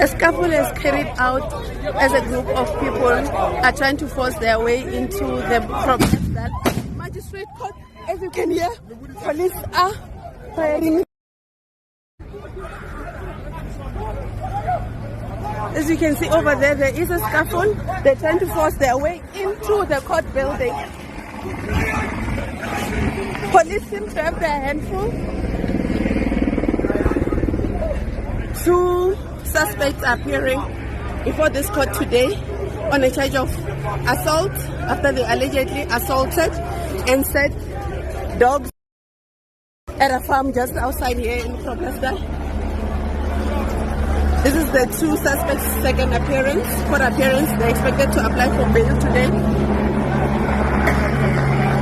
A scuffle is carried out as a group of people are trying to force their way into the protest that magistrate court. As you can hear, police are firing. As you can see over there, there is a scuffle. They're trying to force their way into the court building. Police seem to have their handful. Two suspects are appearing before this court today on a charge of assault after they allegedly assaulted and set dogs at a farm just outside here in Protesta. This is the two suspects' second appearance. For appearance, they're expected to apply for bail today.